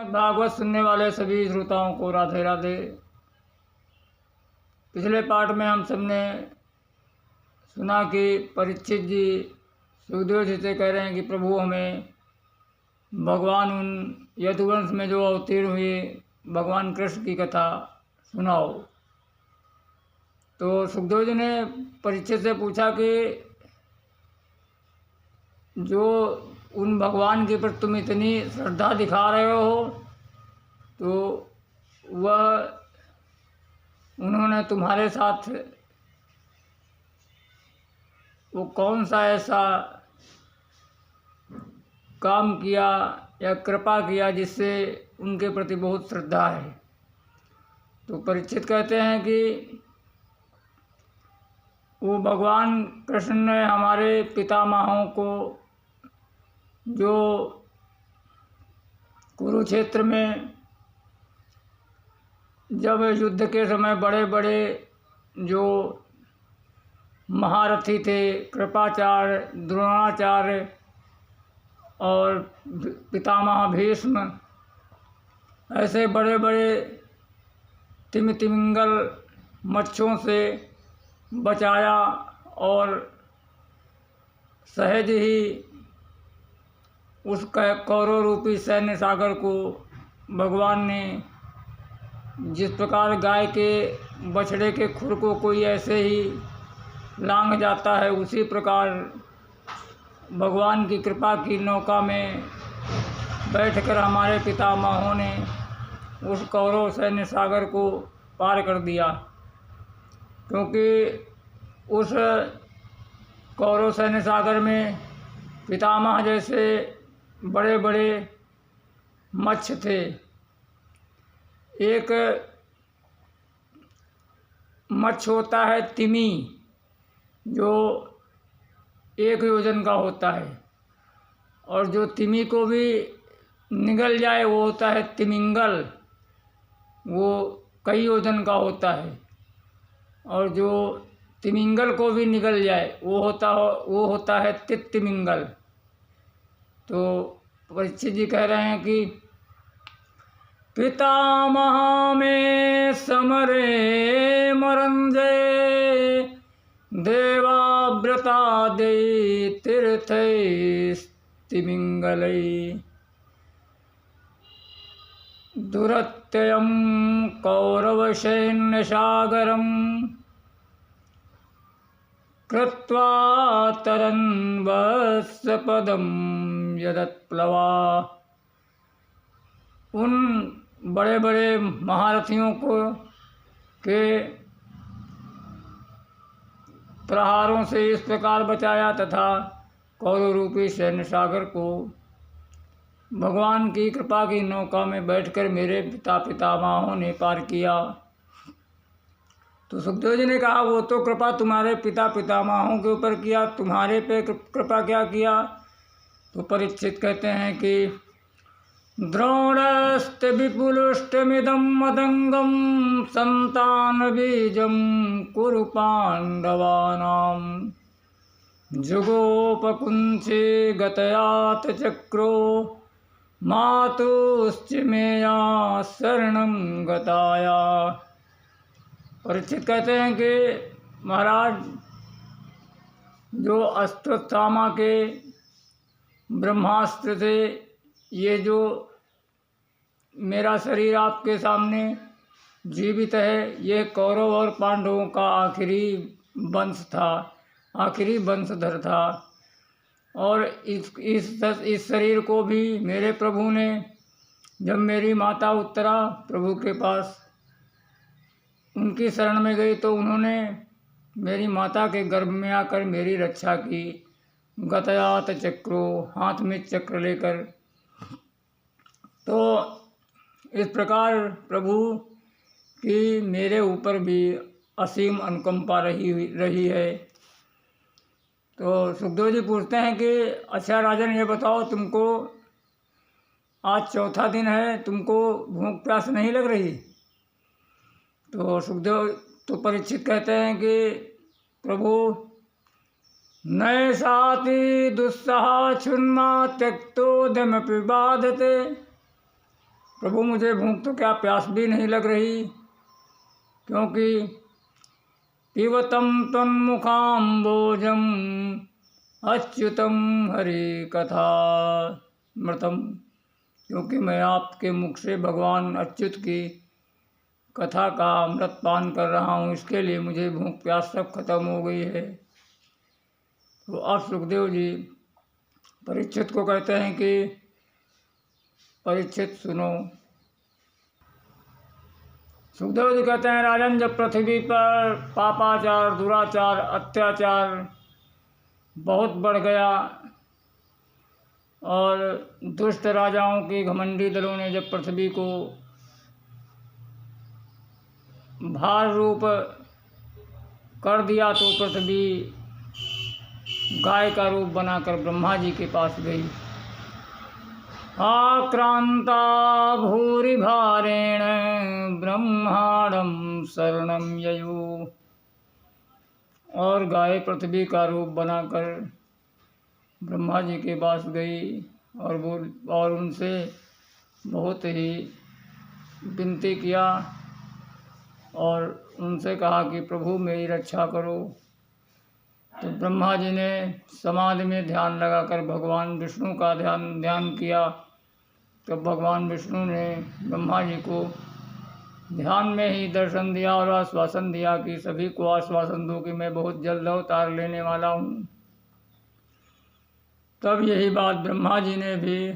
भागवत सुनने वाले सभी श्रोताओं को राधे राधे। पिछले पार्ट में हम सबने सुना कि परीक्षित जी सुखदेव जी से कह रहे हैं कि प्रभु हमें भगवान उन यदुवंश में जो अवतीर्ण हुए भगवान कृष्ण की कथा सुनाओ। तो सुखदेव जी ने परीक्षित से पूछा कि जो उन भगवान के प्रति तुम इतनी श्रद्धा दिखा रहे हो, तो वह उन्होंने तुम्हारे साथ वो कौन सा ऐसा काम किया या कृपा किया जिससे उनके प्रति बहुत श्रद्धा है। तो परीक्षित कहते हैं कि वो भगवान कृष्ण ने हमारे पितामहों को जो कुरुक्षेत्र में जब युद्ध के समय बड़े बड़े जो महारथी थे, कृपाचार्य, द्रोणाचार्य और पितामह भीष्म, ऐसे बड़े बड़े तिमिंगल मच्छों से बचाया और सहज ही उस कौरव रूपी सैन्य सागर को भगवान ने जिस प्रकार गाय के बछड़े के खुर को कोई ऐसे ही लांघ जाता है, उसी प्रकार भगवान की कृपा की नौका में बैठकर हमारे पितामहों ने उस कौरव सैन्य सागर को पार कर दिया। क्योंकि उस कौरव सैन्य सागर में पितामह जैसे बड़े बड़े मत्स्य थे। एक मत्स्य होता है तिमी, जो 1 योजन का होता है, और जो तिमी को भी निगल जाए वो होता है तिमिंगल, वो कई योजन का होता है। और जो तिमिंगल को भी निगल जाए वो होता है तिमिंगल। तो परीक्षित जी कह रहे हैं कि पितामह में समरे मरंजय देवाव्रता दे तीर्थे तिमिंगलई दुरत्ययं कौरवसैन्यसागरं कृत्वा तरन् वत्सपदं यदत्प्लवा। उन बड़े बड़े महारथियों को के प्रहारों से इस प्रकार बचाया तथा कौरव रूपी सैन्य सागर को भगवान की कृपा की नौका में बैठकर मेरे पितामहों ने पार किया। तो सुखदेव जी ने कहा वो तो कृपा तुम्हारे पितामहों के ऊपर किया, तुम्हारे पे कृपा क्या किया। तो परीक्षित कहते हैं कि द्रोणस्ते विपुलुष्टमिदं मदंगम संतान बीजम कुरु पांडवानां जुगोपकुंचे गतयात चक्रो मातुश्च मेया शरणं गताया। परीक्षित कहते हैं कि महाराज, जो अश्वत्थामा के ब्रह्मास्त्र थे, ये जो मेरा शरीर आपके सामने जीवित है, ये कौरव और पांडवों का आखिरी वंश था, आखिरी वंशधर था। और इस शरीर को भी मेरे प्रभु ने, जब मेरी माता उत्तरा प्रभु के पास उनकी शरण में गई, तो उन्होंने मेरी माता के गर्भ में आकर मेरी रक्षा की। गतयात चक्रो, हाथ में चक्र लेकर। तो इस प्रकार प्रभु की मेरे ऊपर भी असीम अनुकंपा रही है। तो सुखदेव जी पूछते हैं कि अच्छा राजन, ये बताओ, तुमको आज 4था दिन है, तुमको भूख प्यास नहीं लग रही? तो परीक्षित कहते हैं कि प्रभु, नए साति दुस्सहा छुन्मा त्यक्तोदमपि बाधते प्रभु मुझे भूख तो क्या प्यास भी नहीं लग रही, क्योंकि पिबतं त्वन्मुखाम्बोजम् अच्युतम हरि कथामृतम, क्योंकि मैं आपके मुख से भगवान अच्युत की कथा का अमृत पान कर रहा हूँ, इसके लिए मुझे भूख प्यास सब खत्म हो गई है। तो अब सुखदेव जी परीक्षित को कहते हैं कि परीक्षित सुनो। सुखदेव जी कहते हैं, राजन, जब पृथ्वी पर पापाचार, दुराचार, अत्याचार बहुत बढ़ गया और दुष्ट राजाओं के घमंडी दलों ने जब पृथ्वी को भार रूप कर दिया, तो पृथ्वी गाय का रूप बनाकर ब्रह्मा जी के पास गई। आक्रांता भूरि भारेण ब्रह्मांडं शरणं ययु, और गाय पृथ्वी का रूप बनाकर ब्रह्मा जी के पास गई और उनसे बहुत ही विनती किया और उनसे कहा कि प्रभु मेरी रक्षा करो। तो ब्रह्मा जी ने समाधि में ध्यान लगाकर भगवान विष्णु का ध्यान किया। तो भगवान विष्णु ने ब्रह्मा जी को ध्यान में ही दर्शन दिया और आश्वासन दिया कि सभी को आश्वासन दो कि मैं बहुत जल्द अवतार लेने वाला हूँ। तब यही बात ब्रह्मा जी ने भी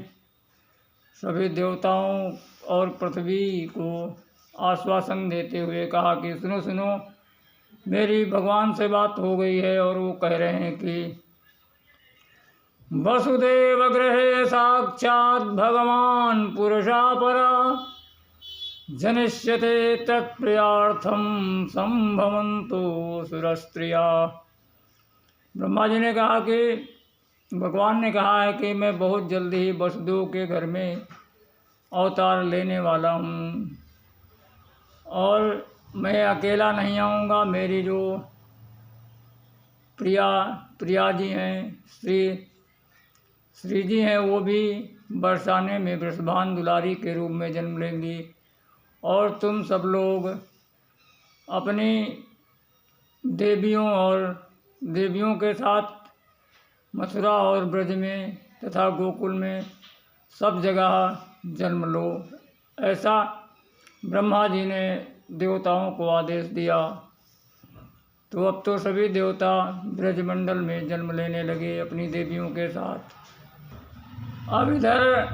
सभी देवताओं और पृथ्वी को आश्वासन देते हुए कहा कि सुनो सुनो, मेरी भगवान से बात हो गई है और वो कह रहे हैं कि वसुदेव गृहे साक्षात् भगवान पुरुषा परा जनिष्यते तत्प्रियार्थम संभवन्तु सुरस्त्रिया। ब्रह्मा जी ने कहा कि भगवान ने कहा है कि मैं बहुत जल्दी ही वसुदेव के घर में अवतार लेने वाला हूँ और मैं अकेला नहीं आऊँगा। मेरी जो प्रिया जी हैं, श्री जी हैं, वो भी बरसाने में वृषभान दुलारी के रूप में जन्म लेंगी और तुम सब लोग अपनी देवियों के साथ मथुरा और ब्रज में तथा गोकुल में सब जगह जन्म लो। ऐसा ब्रह्मा जी ने देवताओं को आदेश दिया। तो अब तो सभी देवता ब्रजमंडल में जन्म लेने लगे अपनी देवियों के साथ। अब इधर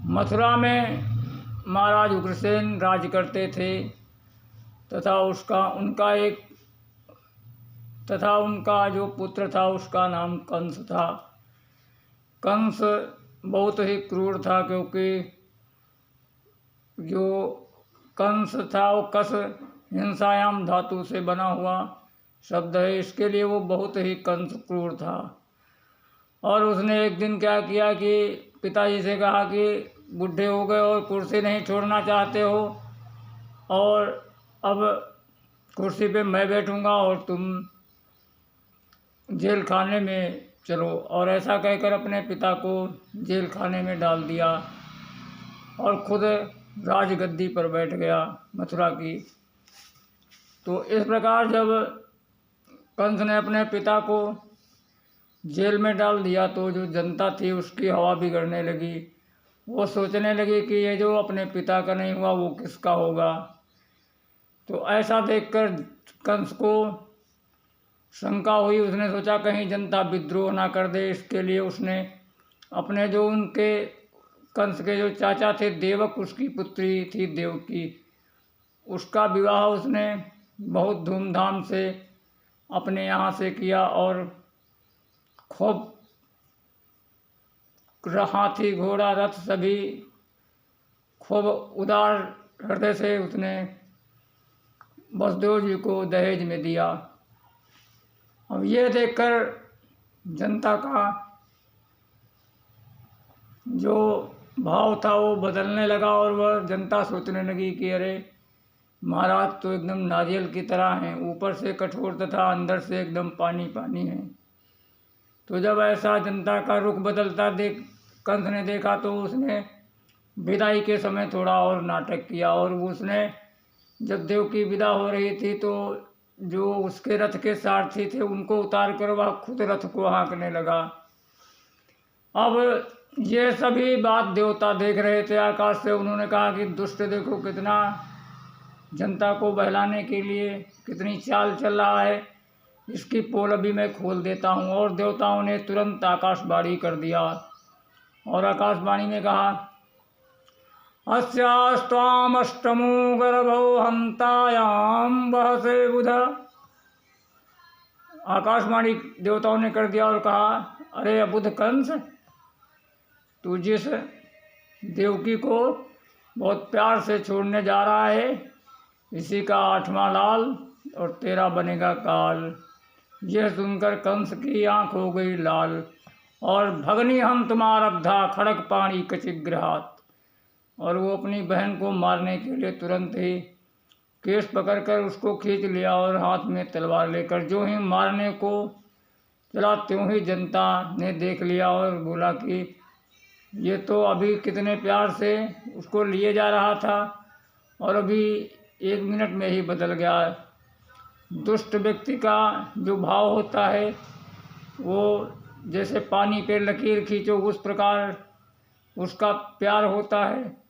मथुरा में महाराज उग्रसेन राज करते थे तथा उनका जो पुत्र था उसका नाम कंस था। कंस बहुत ही क्रूर था, क्योंकि जो कंस था वो कस हिंसायाम धातु से बना हुआ शब्द है, इसके लिए वो बहुत ही कंस क्रूर था। और उसने एक दिन क्या किया कि पिताजी से कहा कि बूढ़े हो गए और कुर्सी नहीं छोड़ना चाहते हो और अब कुर्सी पे मैं बैठूंगा और तुम जेल खाने में चलो। और ऐसा कहकर अपने पिता को जेल खाने में डाल दिया और खुद राजगद्दी पर बैठ गया मथुरा की। तो इस प्रकार जब कंस ने अपने पिता को जेल में डाल दिया तो जो जनता थी उसकी हवा बिगड़ने लगी। वो सोचने लगी कि ये जो अपने पिता का नहीं हुआ वो किसका होगा। तो ऐसा देखकर कंस को शंका हुई। उसने सोचा कहीं जनता विद्रोह ना कर दे, इसके लिए उसने अपने जो उनके कंस के जो चाचा थे देवक, उसकी पुत्री थी देवकी, उसका विवाह उसने बहुत धूमधाम से अपने यहाँ से किया और खूब हाथी घोड़ा रथ सभी खूब उदार हृदय से उसने वसुदेव जी को दहेज में दिया। अब ये देखकर जनता का जो भाव था वो बदलने लगा और वह जनता सोचने लगी कि अरे महाराज तो एकदम नारियल की तरह हैं, ऊपर से कठोर तथा अंदर से एकदम पानी पानी है। तो जब ऐसा जनता का रुख बदलता कंस ने देखा तो उसने विदाई के समय थोड़ा और नाटक किया। और उसने जब देव की विदा हो रही थी तो जो उसके रथ के सारथी थे उनको उतार कर वह खुद रथ को हाँकने लगा। अब ये सभी बात देवता देख रहे थे आकाश से। उन्होंने कहा कि दुष्ट देखो कितना जनता को बहलाने के लिए कितनी चाल चल रहा है, इसकी पोल अभी मैं खोल देता हूँ। और देवताओं ने तुरंत आकाशवाणी कर दिया और आकाशवाणी में कहा, अस्यास्त्वामष्टमो गर्भो हंतायाम वहसे बुध। आकाशवाणी देवताओं ने कर दिया और कहा, अरे अबुध कंस, तू जिस देवकी को बहुत प्यार से छोड़ने जा रहा है, इसी का 8वां लाल और तेरा बनेगा काल। यह सुनकर कंस की आंख हो गई लाल और भगनी हम तुम्हारब्धा खड़ग पाणी कचिग्रहात। और वो अपनी बहन को मारने के लिए तुरंत ही केस पकड़कर उसको खींच लिया और हाथ में तलवार लेकर जो ही मारने को चला त्यों ही जनता ने देख लिया और बोला कि ये तो अभी कितने प्यार से उसको लिए जा रहा था और अभी 1 मिनट में ही बदल गया। दुष्ट व्यक्ति का जो भाव होता है वो जैसे पानी पे लकीर खींचो उस प्रकार उसका प्यार होता है,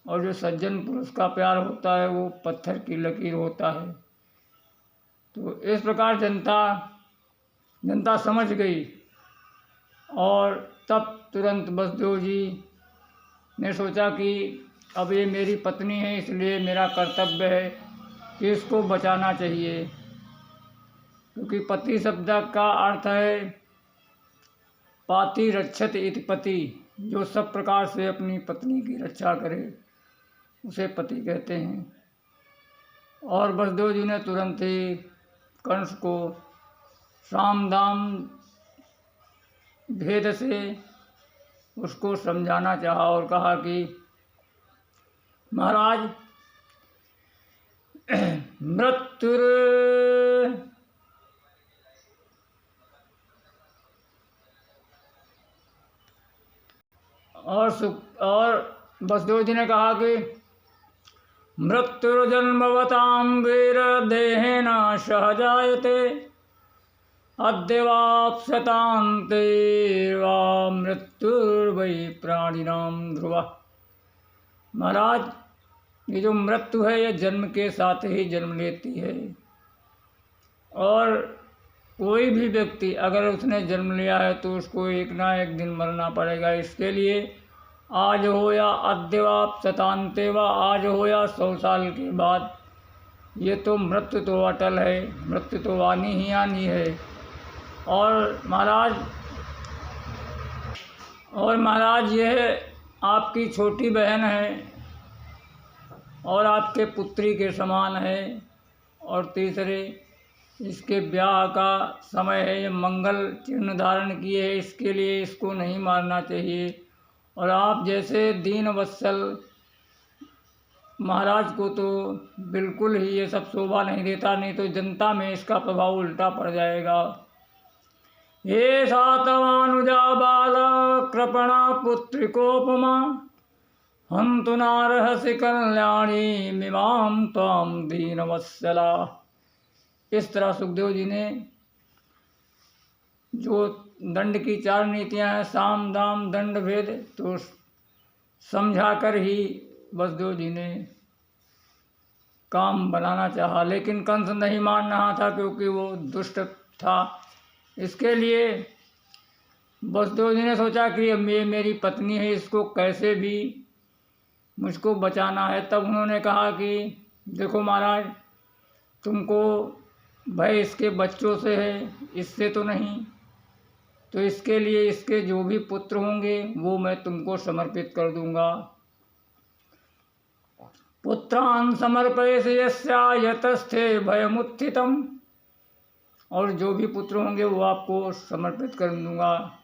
और जो सज्जन पुरुष का प्यार होता है वो पत्थर की लकीर होता है। तो इस प्रकार जनता समझ गई और तब तुरंत वसुदेव जी ने सोचा कि अब ये मेरी पत्नी है, इसलिए मेरा कर्तव्य है कि इसको बचाना चाहिए। क्योंकि पति शब्द का अर्थ है पाति रक्षत इति पति, जो सब प्रकार से अपनी पत्नी की रक्षा करे उसे पति कहते हैं। और वसुदेव जी ने तुरंत ही कंस को साम दाम भेद से उसको समझाना चाहा और कहा कि महाराज, मृत्युर और वसुदेव जी ने कहा कि मृत्युर्जन्मवतां वीर देहेन सहजायते अद्यवाप्स्यतान्ते वा मृत्युर्वै प्राणिनां ध्रुवः। महाराज, ये जो मृत्यु है ये जन्म के साथ ही जन्म लेती है, और कोई भी व्यक्ति अगर उसने जन्म लिया है तो उसको एक ना एक दिन मरना पड़ेगा। इसके लिए आज हो या अद्यवाप शतान्ते वा, आज हो या 100 साल के बाद, ये तो मृत्यु तो अटल है, मृत्यु तो आनी ही आनी है। और महाराज यह आपकी छोटी बहन है और आपके पुत्री के समान है। और तीसरे, इसके ब्याह का समय है, ये मंगल चिन्ह धारण किए है, इसके लिए इसको नहीं मारना चाहिए। और आप जैसे दीन वत्सल महाराज को तो बिल्कुल ही ये सब शोभा नहीं देता, नहीं तो जनता में इसका प्रभाव उल्टा पड़ जाएगा। ये सातवानुजा बाल कृपणा पुत्रिकोपमा हंतु नारहसि कल्याणी मिमां त्वां दीनवत्सला। इस तरह सुखदेव जी ने जो दंड की 4 नीतियां हैं, साम दाम दंड भेद, तो समझा कर ही वसुदेव जी ने काम बनाना चाहा। लेकिन कंस नहीं मान रहा था क्योंकि वो दुष्ट था। इसके लिए वसुदेव जी ने सोचा कि अब ये मेरी पत्नी है, इसको कैसे भी मुझको बचाना है। तब उन्होंने कहा कि देखो महाराज, तुमको भय इसके बच्चों से है, इससे तो नहीं, तो इसके लिए इसके जो भी पुत्र होंगे वो मैं तुमको समर्पित कर दूंगा। पुत्रान् समर्पयसि यस्या यतस्थे भयमुत्थितम्, और जो भी पुत्र होंगे वो आपको समर्पित कर दूंगा।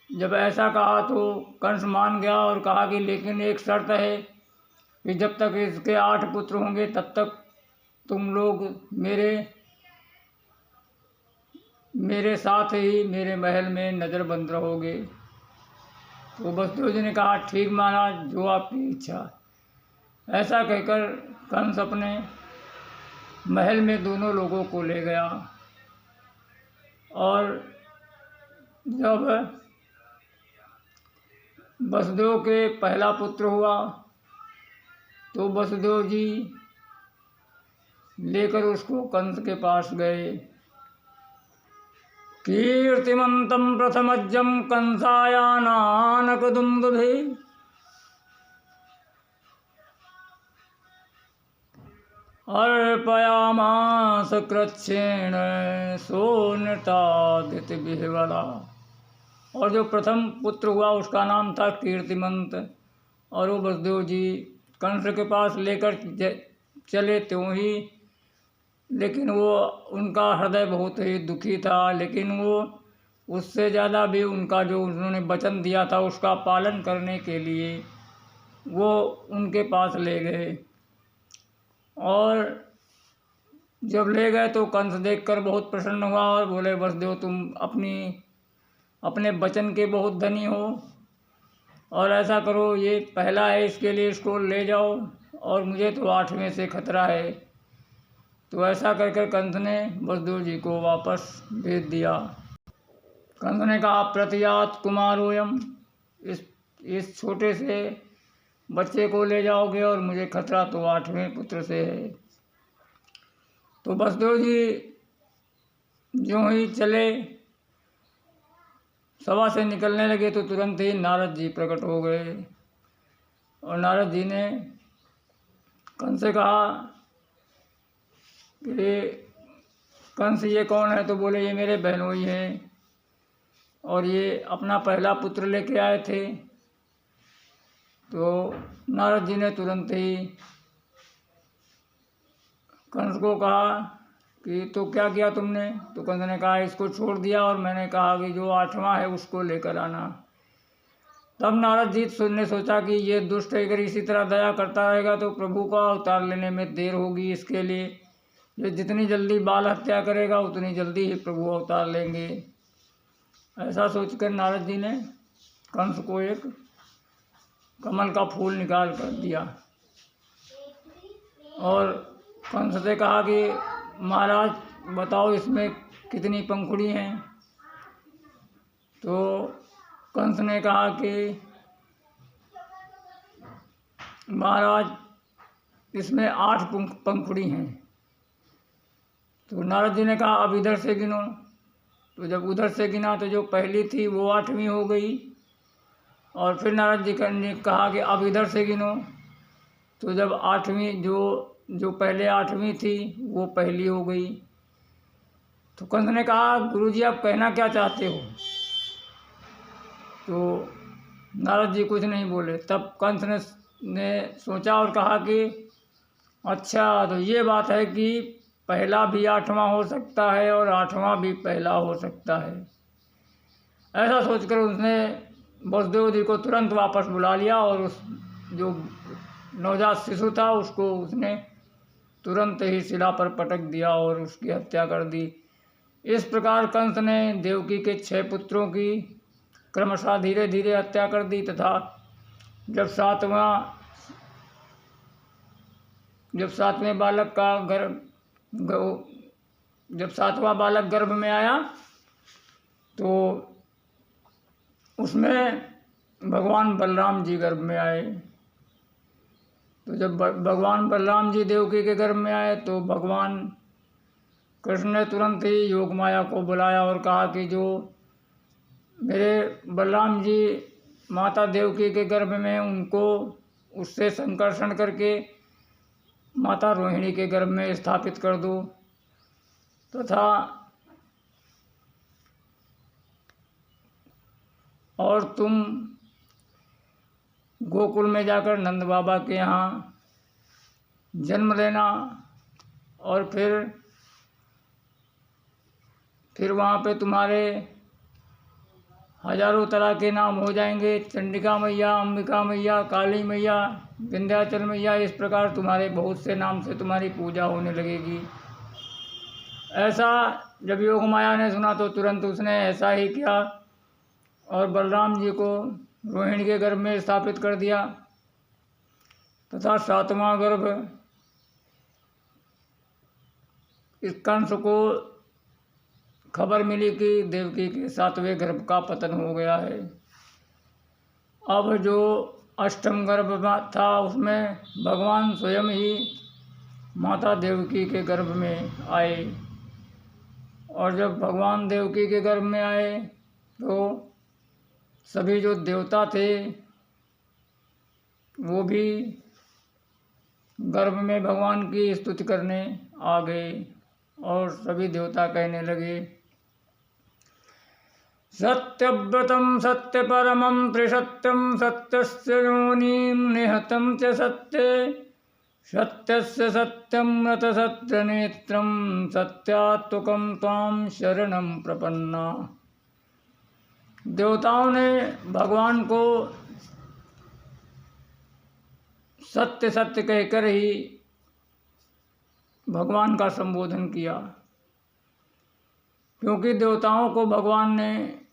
जब ऐसा कहा तो कंस मान गया और कहा कि लेकिन एक शर्त है कि जब तक इसके 8 पुत्र होंगे तब तक तुम लोग मेरे साथ ही मेरे महल में नज़रबंद रहोगे। तो वसुदेव जी ने कहा ठीक महाराज, जो आपकी इच्छा। ऐसा कहकर कंस अपने महल में दोनों लोगों को ले गया। और जब वसुदेव के पहला पुत्र हुआ तो वसुदेव जी लेकर उसको कंस के पास गए। कीर्तिमंतं प्रथमज्जं कंसायानानकदुन्दुभे अर्पयामास कृच्छ्रेण सोनृतादितिविह्वला। और जो प्रथम पुत्र हुआ उसका नाम था कीर्तिमंत। और वो वसुदेव जी कंस के पास लेकर चले त्यों ही, लेकिन वो उनका हृदय बहुत ही दुखी था। लेकिन वो उससे ज़्यादा भी उनका जो उन्होंने वचन दिया था उसका पालन करने के लिए वो उनके पास ले गए। और जब ले गए तो कंस देखकर बहुत प्रसन्न हुआ और बोले, वसुदेव तुम अपने वचन के बहुत धनी हो, और ऐसा करो, ये पहला है, इसके लिए इसको ले जाओ, और मुझे तो 8वें से खतरा है। तो ऐसा करके कंस ने वसुदेव जी को वापस भेज दिया। कंस ने कहा प्रतियात कुमारोयम, इस छोटे से बच्चे को ले जाओगे और मुझे खतरा तो 8वें पुत्र से है। तो वसुदेव जी जो ही चले, सभा से निकलने लगे तो तुरंत ही नारद जी प्रकट हो गए। और नारद जी ने कंस से कहा कि कंस ये कौन है? तो बोले ये मेरे बहनोई हैं और ये अपना पहला पुत्र लेके आए थे। तो नारद जी ने तुरंत ही कंस को कहा कि तो क्या किया तुमने? तो कंस ने कहा इसको छोड़ दिया और मैंने कहा कि जो 8वां है उसको लेकर आना। तब नारद जी ने सोचा कि ये दुष्ट अगर इसी तरह दया करता रहेगा तो प्रभु का अवतार लेने में देर होगी। इसके लिए ये जितनी जल्दी बाल हत्या करेगा उतनी जल्दी ही प्रभु अवतार लेंगे। ऐसा सोचकर नारद जी ने कंस को एक कमल का फूल निकाल कर दिया और कंस से कहा कि महाराज बताओ इसमें कितनी पंखुड़ी हैं? तो कंस ने कहा कि महाराज इसमें 8 पंखुड़ी हैं। तो नारद जी ने कहा अब इधर से गिनो। तो जब उधर से गिना तो जो पहली थी वो 8वीं हो गई। और फिर नारद जी ने कहा कि अब इधर से गिनो। तो जब 8वीं जो पहले 8वीं थी वो पहली हो गई। तो कंस ने कहा गुरुजी आप कहना क्या चाहते हो? तो नारद जी कुछ नहीं बोले। तब कंस ने सोचा और कहा कि अच्छा तो ये बात है कि पहला भी 8वां हो सकता है और 8वां भी पहला हो सकता है। ऐसा सोचकर उसने वसुदेव जी को तुरंत वापस बुला लिया और उस जो नवजात शिशु था उसको उसने तुरंत ही शिला पर पटक दिया और उसकी हत्या कर दी। इस प्रकार कंस ने देवकी के 6 पुत्रों की क्रमशः धीरे धीरे हत्या कर दी तथा जब सातवें बालक का जब 7वां बालक गर्भ में आया तो उसमें भगवान बलराम जी गर्भ में आए। तो जब भगवान बलराम जी देवकी के गर्भ में आए तो भगवान कृष्ण ने तुरंत ही योग माया को बुलाया और कहा कि जो मेरे बलराम जी माता देवकी के गर्भ में उनको उससे संकर्षण करके माता रोहिणी के गर्भ में स्थापित कर दो तथा और तुम गोकुल में जाकर नंद बाबा के यहाँ जन्म लेना और फिर वहाँ पे तुम्हारे हजारों तरह के नाम हो जाएंगे। चंडिका मैया, अंबिका मैया, काली मैया, विंध्याचल मैया, इस प्रकार तुम्हारे बहुत से नाम से तुम्हारी पूजा होने लगेगी। ऐसा जब योग माया ने सुना तो तुरंत उसने ऐसा ही किया और बलराम जी को रोहिणी के गर्भ में स्थापित कर दिया तथा 7वां गर्भ इस कंस को खबर मिली कि देवकी के 7वें गर्भ का पतन हो गया है। अब जो 8वां गर्भ था उसमें भगवान स्वयं ही माता देवकी के गर्भ में आए, और जब भगवान देवकी के गर्भ में आए तो सभी जो देवता थे वो भी गर्भ में भगवान की स्तुति करने आ गए, और सभी देवता कहने लगे, सत्यव्रतं सत्यपरमं त्रिसत्यं सत्यस्य योनिं निहतं च सत्ये सत्यस्य सत्यमृत सत्यनेत्रं सत्यात्मकं त्वां शरणं प्रपन्ना। देवताओं ने भगवान को सत्य सत्य कहकर ही भगवान का संबोधन किया, क्योंकि देवताओं को भगवान ने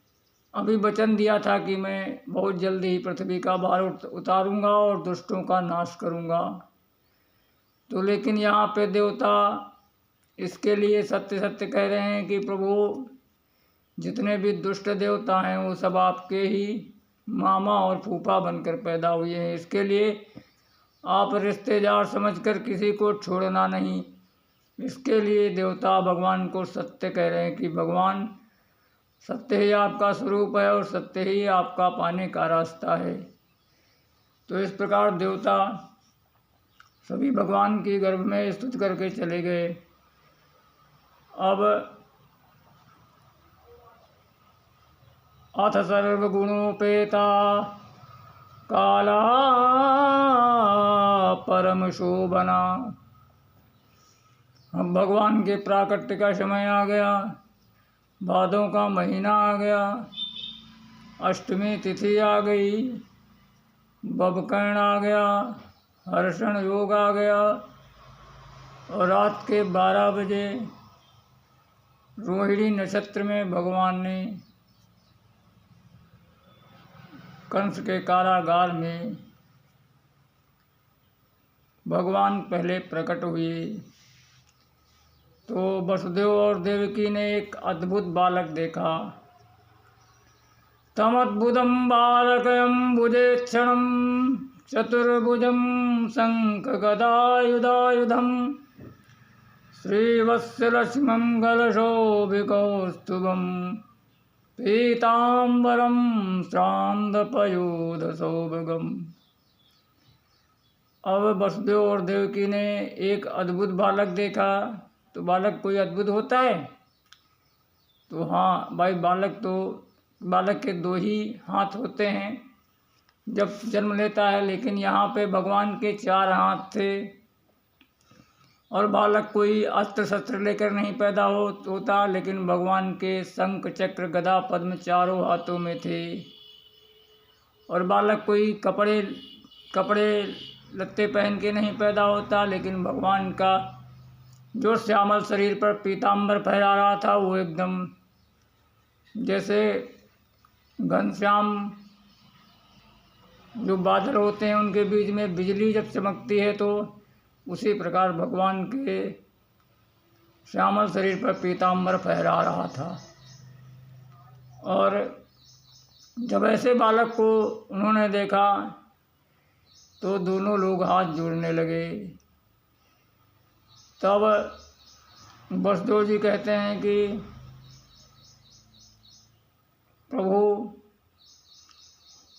अभी वचन दिया था कि मैं बहुत जल्दी ही पृथ्वी का भार उतारूंगा और दुष्टों का नाश करूंगा। तो लेकिन यहाँ पे देवता इसके लिए सत्य सत्य कह रहे हैं कि प्रभु जितने भी दुष्ट देवता हैं वो सब आपके ही मामा और फूफा बनकर पैदा हुए हैं, इसके लिए आप रिश्तेदार समझकर किसी को छोड़ना नहीं। इसके लिए देवता भगवान को सत्य कह रहे हैं कि भगवान सत्य ही आपका स्वरूप है और सत्य ही आपका पाने का रास्ता है। तो इस प्रकार देवता सभी भगवान की गर्भ में स्तुति करके चले गए। अब अथ सर्वगुणोपेता काला परम शोभना। अब भगवान के प्राकट्य का समय आ गया, भादों का महीना आ गया, अष्टमी तिथि आ गई, बबकर्ण आ गया, हर्षण योग आ गया, और रात के 12 बजे रोहिणी नक्षत्र में भगवान ने कंस के कारागार में भगवान पहले प्रकट हुए। तो वसुदेव और देवकी ने एक अद्भुत बालक देखा। तमद्भुतं बालकयम्बुजेक्षणं चतुर्भुजं शङ्खगदायुधायुधं श्रीवत्सलक्ष्मङ्गलशोभिकौस्तुभं पीताम्बरं श्रान्तपयोधसौभगम्। अब वसुदेव और देवकी ने एक अद्भुत बालक देखा। तो बालक कोई अद्भुत होता है? तो हाँ भाई, बालक के 2 ही हाथ होते हैं जब जन्म लेता है, लेकिन यहाँ पे भगवान के 4 हाथ थे, और बालक कोई अस्त्र शस्त्र लेकर नहीं पैदा होता, लेकिन भगवान के शंख चक्र गदा पद्म चारों हाथों में थे। और बालक कोई कपड़े लत्ते पहन के नहीं पैदा होता, लेकिन भगवान का जो श्यामल शरीर पर पीताम्बर फहरा रहा था वो एकदम जैसे घनश्याम जो बादल होते हैं उनके बीच में बिजली जब चमकती है, तो उसी प्रकार भगवान के श्यामल शरीर पर पीताम्बर फहरा रहा था। और जब ऐसे बालक को उन्होंने देखा तो दोनों लोग हाथ जोड़ने लगे। तब वसुदेव जी कहते हैं कि प्रभु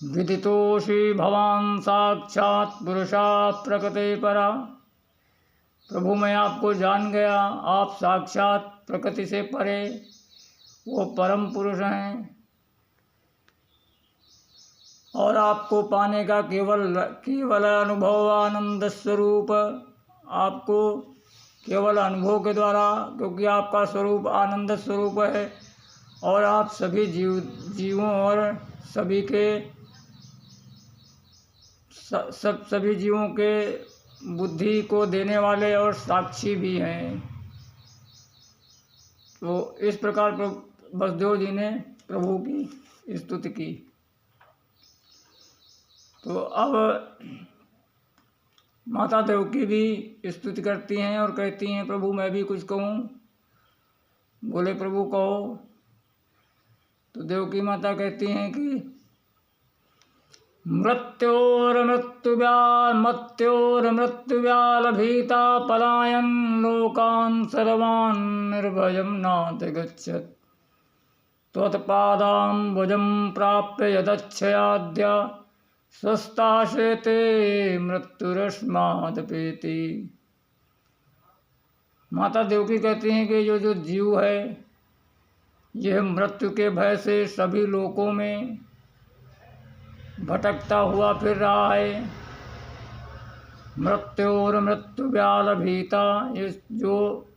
विदितोषि भवान साक्षात पुरुषा प्रकृते परा। प्रभु मैं आपको जान गया, आप साक्षात प्रकृति से परे वो परम पुरुष हैं, और आपको पाने का केवल अनुभव आनंद स्वरूप, आपको केवल अनुभव के द्वारा, क्योंकि आपका स्वरूप आनंद स्वरूप है, और आप सभी जीवों और सभी जीवों के बुद्धि को देने वाले और साक्षी भी हैं। तो इस प्रकार वसुदेव जी ने प्रभु की स्तुति की। तो अब माता देवकी भी स्तुति करती हैं और कहती हैं प्रभु मैं भी कुछ कहूँ। बोले प्रभु कहो। तो देवकी माता कहती हैं कि मृत्योर्मृत्युव्याल भीता पलायन लोकान् सर्वान् निर्भयं नाथ गच्छत् त्वत्पादाम्बुजं प्राप्य यदच्छयाद्य स्वस्ताशेते मृत्युरस्मादपेति। माता देवकी कहती हैं कि जो जीव है यह मृत्यु के भय से सभी लोकों में भटकता हुआ फिर रहा है। मृत्युव्याल भीता, इस जो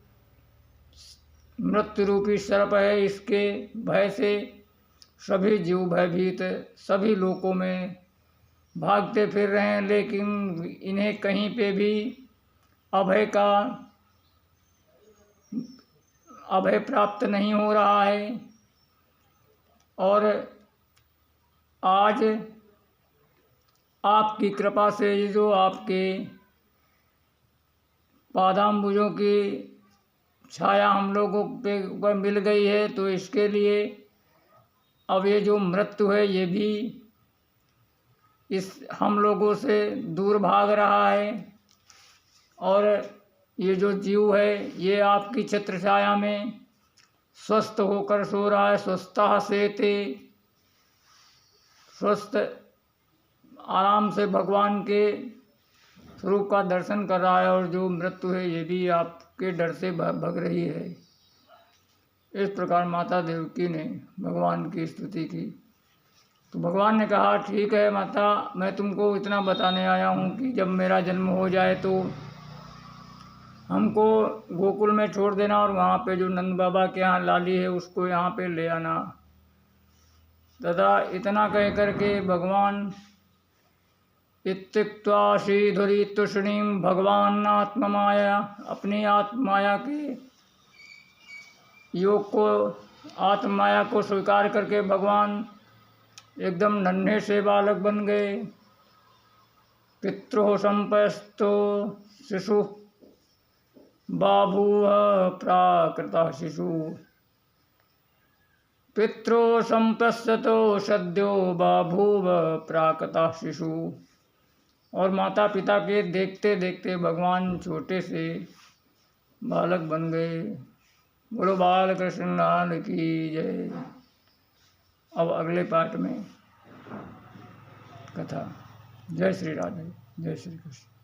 मृत्यु रूपी सर्प है इसके भय से सभी जीव भयभीत सभी लोकों में भागते फिर रहे हैं, लेकिन इन्हें कहीं पे भी अभय प्राप्त नहीं हो रहा है। और आज आपकी कृपा से जो आपके पादाम्बुजों की छाया हम लोगों के ऊपर मिल गई है, तो इसके लिए अब ये जो मृत्यु है ये भी इस हम लोगों से दूर भाग रहा है। और ये जो जीव है ये आपकी छत्र छाया में स्वस्थ होकर सो रहा है। स्वस्थता सेते, स्वस्थ आराम से भगवान के स्वरूप का दर्शन कर रहा है। और जो मृत्यु है ये भी आपके डर से भग रही है। इस प्रकार माता देवकी ने भगवान की स्तुति की। तो भगवान ने कहा ठीक है माता, मैं तुमको इतना बताने आया हूँ कि जब मेरा जन्म हो जाए तो हमको गोकुल में छोड़ देना और वहाँ पे जो नंद बाबा के यहाँ लाली है उसको यहाँ पे ले आना। तथा इतना कह करके भगवान इत्युक्त्वा श्रीधुरी तुष्णीं भगवान आत्ममाया, अपनी आत्ममाया के योग को आत्ममाया को स्वीकार करके भगवान एकदम नन्हे से बालक बन गए। पितृ संपस्तो शिशु बाभूव प्राकृतः शिशु, पितृ संपश्यतो सद्यो बाभूव प्राकृतः शिशु। और माता पिता के देखते देखते भगवान छोटे से बालक बन गए। बोलो बाल कृष्ण लाल की जय। अब अगले पार्ट में कथा। जय श्री राधे, जय श्री कृष्ण।